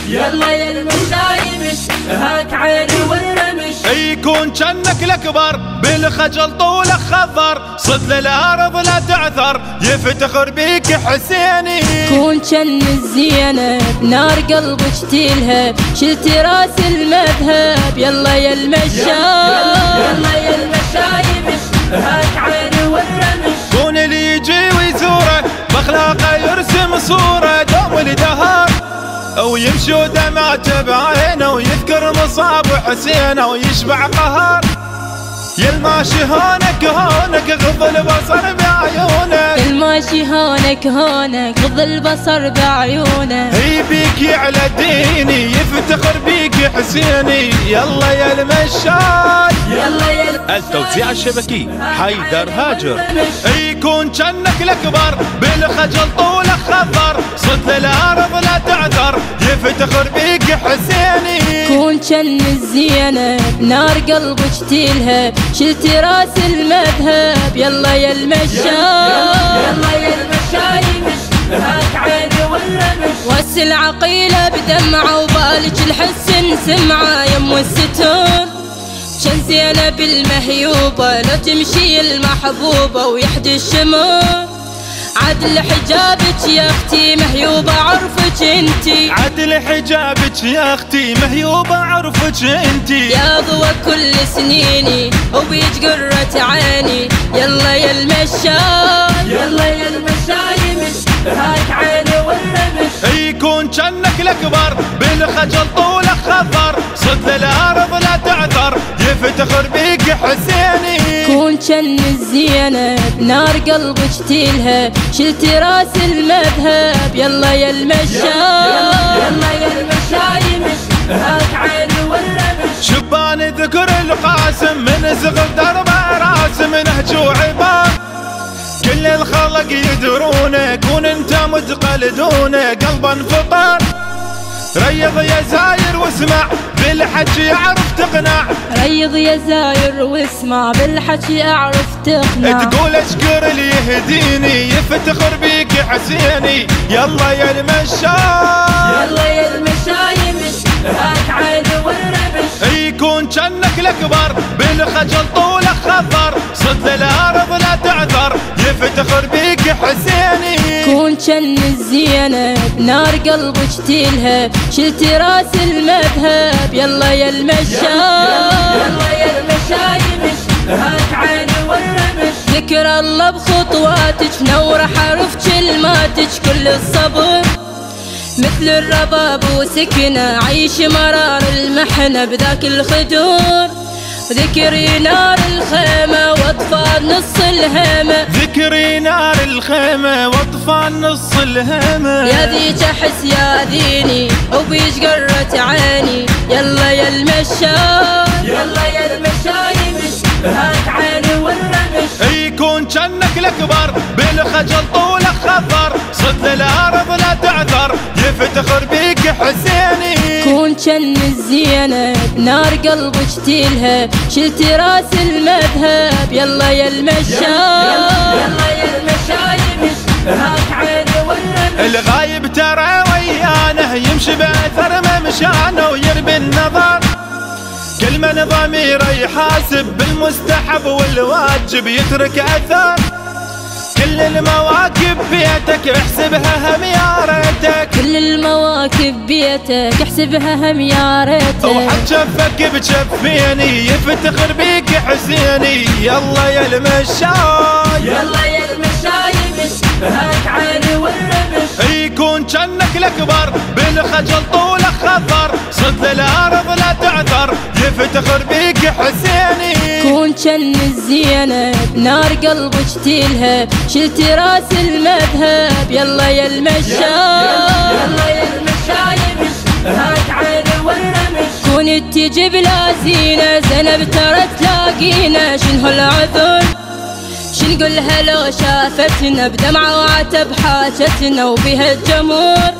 يلا يا المشايمش هاك عيني والرمش. يكون جنك الاكبر بالخجل طولك خضر، صد للارض لا تعثر يفتخر بيك حسيني. كون جن الزينب نار قلبك تلهب، شلتي راس المذهب يلا يا المشايم. يلا يا المشايمش هاك عيني والرمش. كون اللي يجي ويزورك باخلاقه يرسم صوره دوم الدهر، او يمشي ودمعته بعينه ويذكر مصاب حسينه ويشبع قهر. يا الماشي هونك هونك غض البصر بعيونه، الماشي هونك هونك غض البصر بعيونه. هي بيك على ديني يفتخر بيك حسيني. يلا يا المشاي يلا يا التوزيع الشبكي حيدر هاجر. يكون جنك الاكبر بالخجل طولك خضر، صد الارض لا تعثر يفتخر بيك حسيني. كون جن الزينب نار قلبك تلهب، شلتي راس المذهب يلا يا المشايم. يلا يا المشايمش هاك عيني والرمش. واسل عقيله بدمعه وبالك الحسن سمعه يم الستون. شن زينب المهيوبه لو تمشي المحبوبه ويحدي الشمون. عدل حجابك يا اختي مهيوبه عرفك انتي، عدل حجابك يا اختي مهيوبه عرفك انتي. يا ضوى كل سنيني وبيج قرة عيني يلا يا المشايم. يلا يا المشايمش هاك عيني والرمش. يكون جنك الاكبر بالخجل طولك خضر، صد الارض لا تعثر يفتخر بيك حسيني. كون جن الزينب نار قلبك تلهب، شلتي راس المذهب يلا يا المشايم. يلا يا المشايمش هاك عيني والرمش. شبان ذكر القاسم من صغر دربه راسم نهج وعباد، كل الخلق يدرونه كون انت متقلدونه قلبا فطر. ريض يا زاير واسمع بالحكي اعرف تقنع، ريض يا زاير واسمع بالحكي اعرف تقنع. تقول اشكر اللي يهديني يفتخر بيك حسيني. يلا يا المشاي يلا يا المشايمش هاك عيني والرمش. يكون جنك الاكبر بالخجل طولك خضر، صد الارض لا تعثر يفتخر بيك حسيني. كون جن الزينب نار قلبك تلهب، شلتي راس المذهب يلا يا المشايم. يلا يا المشايمش هاك عيني والرمش. ذكر الله بخطواتك نور حرف كلماتك كل الصبر، مثل الرباب وسكنة عيش مرار المحنة بذاك الخدور. ذكري نار الخيمة واطفال نص الهمة، ذكري نار الخيمة واطفال نص الهمة. يا ذيك احس يا ذيني وبيج قرة عيني يلا يا المشايم. يلا يا المشايمش هاك عيني والرمش. يكون جنك الاكبر بالخجل طولك خضر، صد الارض لا تعثر يفتخر بيك حسيني. كون جن الزينب نار قلبك تلهب، شلتي راس المذهب يلا يا المشايم. يلا يا المشايمش هاك عيني والرمش. الغايب ترى ويانه يمشي باثر ممشانه ويربي النظر، كل من ضميره يحاسب بالمستحب والواجب يترك اثر. كل المواكب بيتك احسبها هم يا ريتك، كل المواكب بيتك احسبها هم يا ريتك. وحد شفك بشفيني يفتخر بيك حسيني. يلا يا المشاي يلا يا المشايمش هاك عيني والرمش. يكون جنك الاكبر بالخجل طولك خضر، صد الارض لا تعثر يفتخر بيك حسيني. كون جن الزينب نار قلبك تلهب، شلتي راس المذهب يلا يا المشايم. يلا يا المشايمش هاك عيني والرمش. كون تجي بلا زينة زينب ترى تلاقينا شنو العذر، شنقولها لو شافتنا بدمعة وعتب حاجتنا وبها الجمهور.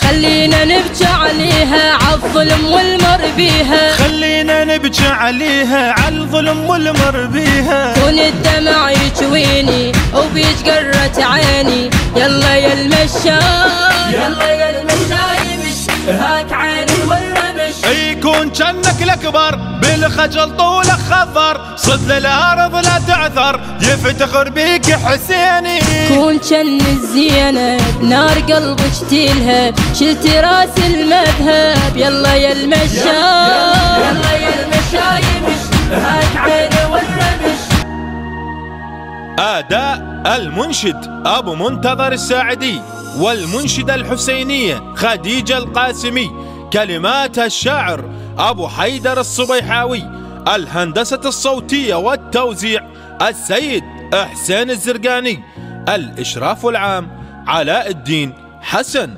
خلينا نبكي عليها عالظلم والمر بيها، خلينا نبكي عليها عالظلم والمر بيها. كون الدمع يجويني وبيج قرة عيني يلا يا المشايم. يلا يا المشايمش هاك عين والرمش. يكون جنك الاكبر بالخجل طوله خضر، صد للارض لا تعثر يفتخر بيك حسيني. كون جن الزينب نار قلبك تلهب، شلت راس المذهب يلا يا المشاي، يلا يا المشايب هاك عين والرمش. أداء المنشد أبو منتظر الساعدي، والمنشدة الحسينية خديجة القاسمي، كلمات الشاعر أبو حيدر الصبيحاوي، الهندسة الصوتية والتوزيع السيد حسين الزرقاني، الإشراف العام علاء الدين حسن.